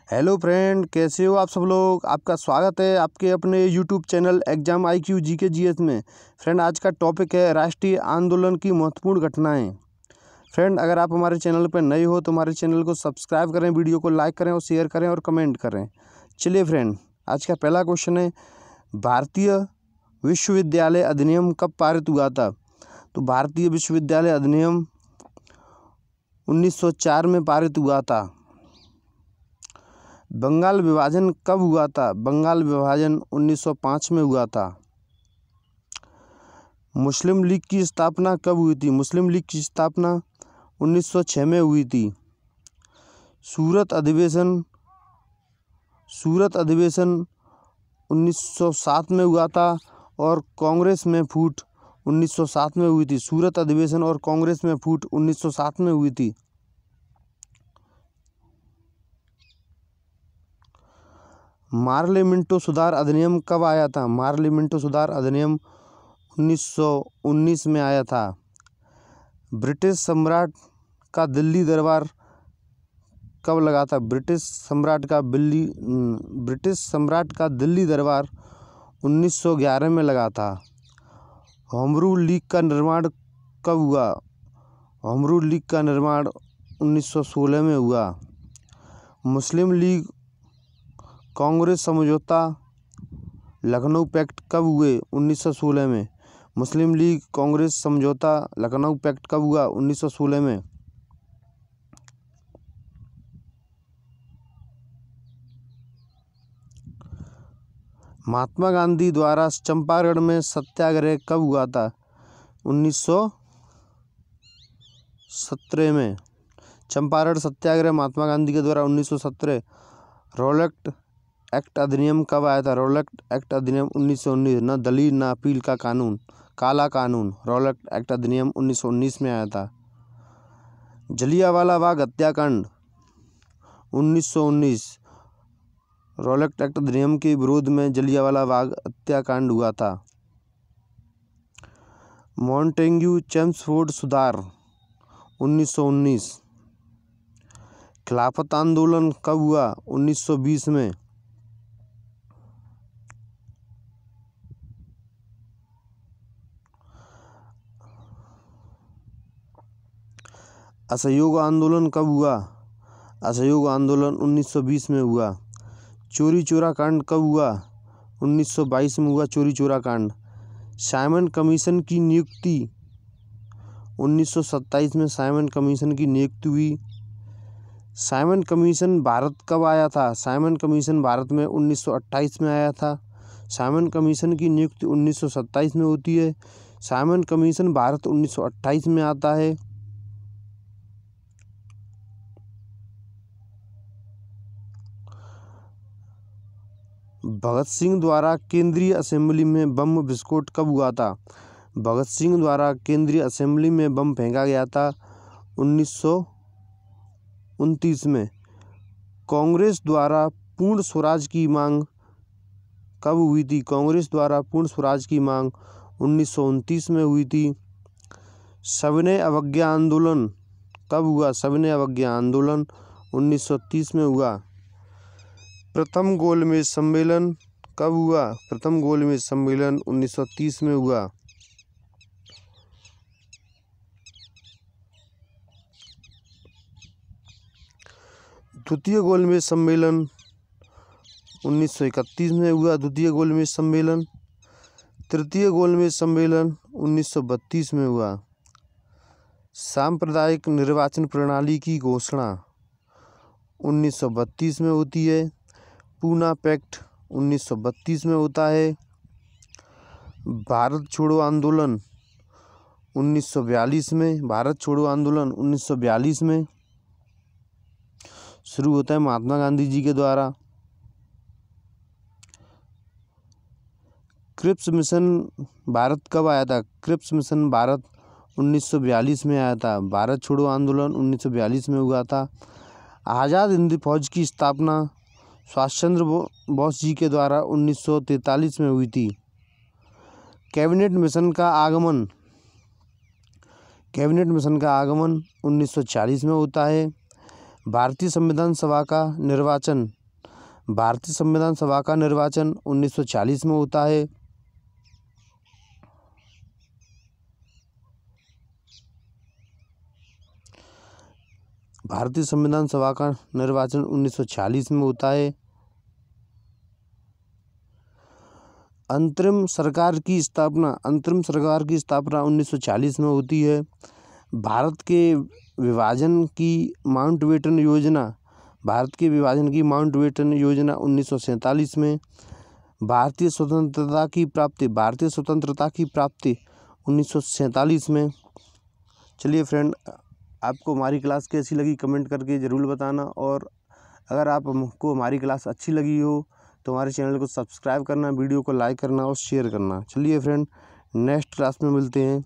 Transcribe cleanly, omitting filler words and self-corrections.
Hello friend, कैसे हो आप सब लोग। आपका स्वागत है आपके अपने YouTube channel exam IQ GK GS में। फ्रेंड, आज का टॉपिक है राष्ट्रीय आंदोलन की महत्वपूर्ण घटनाएं। फ्रेंड, अगर आप हमारे चैनल पर नए हो तो हमारे चैनल को सब्सक्राइब करें, वीडियो को लाइक करें और शेयर करें और कमेंट करें। चलिए फ्रेंड, आज का पहला क्वेश्चन है, भारतीय विश्वविद्यालय अधिनियम कब पारित हुआ था। तो भारतीय विश्वविद्यालय अधिनियम 1904 में पारित हुआ था। बंगाल विभाजन कब हुआ था। बंगाल विभाजन 1905 में हुआ था। मुस्लिम लीग की स्थापना कब हुई थी। मुस्लिम लीग की स्थापना 1906 में हुई थी। सूरत अधिवेशन 1907 में हुआ था और कांग्रेस में फूट 1907 में हुई थी। सूरत अधिवेशन और कांग्रेस में फूट 1907 में हुई थी। मार्ले मिंटो सुधार अधिनियम कब आया था। मार्ले मिंटो सुधार अधिनियम 1919 में आया था। ब्रिटिश सम्राट का दिल्ली दरबार कब लगा था। ब्रिटिश सम्राट का दिल्ली दरबार 1911 में लगा था। होम रूल लीग का निर्माण कब हुआ। होम रूल लीग का निर्माण 1916 में हुआ। मुस्लिम लीग कांग्रेस समझौता लखनऊ पैक्ट कब हुए। 1916 में। मुस्लिम लीग कांग्रेस समझौता लखनऊ पैक्ट कब हुआ। 1916 में। महात्मा गांधी द्वारा चंपारण में सत्याग्रह कब हुआ था। 1917 में। चंपारण सत्याग्रह महात्मा गांधी के द्वारा 1917। रॉलेट एक्ट अधिनियम कब आया था। रॉलेट एक्ट अधिनियम 1919। न दलील न अपील का कानून, काला कानून। रॉलेट एक्ट अधिनियम 1919 में आया था। जलियांवाला बाग हत्याकांड 1919। रॉलेट एक्ट अधिनियम के विरोध में जलियांवाला बाग हत्याकांड हुआ था। मॉन्टेग्यू चेम्सफोर्ड सुधार 1919। खिलाफत आंदोलन कब हुआ। 1920 में। असहयोग आंदोलन कब हुआ। असहयोग आंदोलन 1920 में हुआ। चोरी चोरा कांड कब हुआ। 1922 में हुआ चोरी चोरा कांड। साइमन कमीशन की नियुक्ति 1927 में साइमन कमीशन की नियुक्ति हुई। साइमन कमीशन भारत कब आया था। साइमन कमीशन भारत में 1928 में आया था। साइमन कमीशन की नियुक्ति 1927 में होती है। साइमन कमीशन भारत 1928 में आता है। भगत सिंह द्वारा केंद्रीय असेंबली में बम विस्फोट कब हुआ था। भगत सिंह द्वारा केंद्रीय असेंबली में बम फेंका गया था 1929 में। कांग्रेस द्वारा पूर्ण स्वराज की मांग कब हुई थी। कांग्रेस द्वारा पूर्ण स्वराज की मांग 1929 में हुई थी। सविनय अवज्ञा आंदोलन कब हुआ। सविनय अवज्ञा आंदोलन 1930 में हुआ। प्रथम गोलमेज सम्मेलन कब हुआ। प्रथम गोलमेज सम्मेलन 1930 में हुआ। द्वितीय गोलमेज सम्मेलन 1931 में हुआ। द्वितीय गोलमेज सम्मेलन। तृतीय गोलमेज सम्मेलन 1932 में हुआ। सांप्रदायिक निर्वाचन प्रणाली की घोषणा 1932 में होती है। पूना पैक्ट 1932 में होता है। भारत छोड़ो आंदोलन 1942 में। भारत छोड़ो आंदोलन 1942 में शुरू होता है महात्मा गांधी जी के द्वारा। क्रिप्स मिशन भारत कब आया था। क्रिप्स मिशन भारत 1942 में आया था। भारत छोड़ो आंदोलन 1942 में हुआ था। आज़ाद हिंद फौज की स्थापना सुभाष चंद्र बोस जी के द्वारा 1943 में हुई थी। कैबिनेट मिशन का आगमन 1940 में होता है। भारतीय संविधान सभा का निर्वाचन भारतीय संविधान सभा का निर्वाचन 1940 में होता है। भारतीय संविधान सभा का निर्वाचन 1940 में होता है। अंतरिम सरकार की स्थापना 1940 में होती है। भारत के विभाजन की माउंटबेटन योजना 1947 में। भारतीय स्वतंत्रता की प्राप्ति 1947 में। चलिए फ्रेंड, आपको हमारी क्लास कैसी लगी कमेंट करके ज़रूर बताना, और अगर आपको हमारी क्लास अच्छी लगी हो तो हमारे चैनल को सब्सक्राइब करना, वीडियो को लाइक करना और शेयर करना। चलिए फ्रेंड, नेक्स्ट क्लास में मिलते हैं।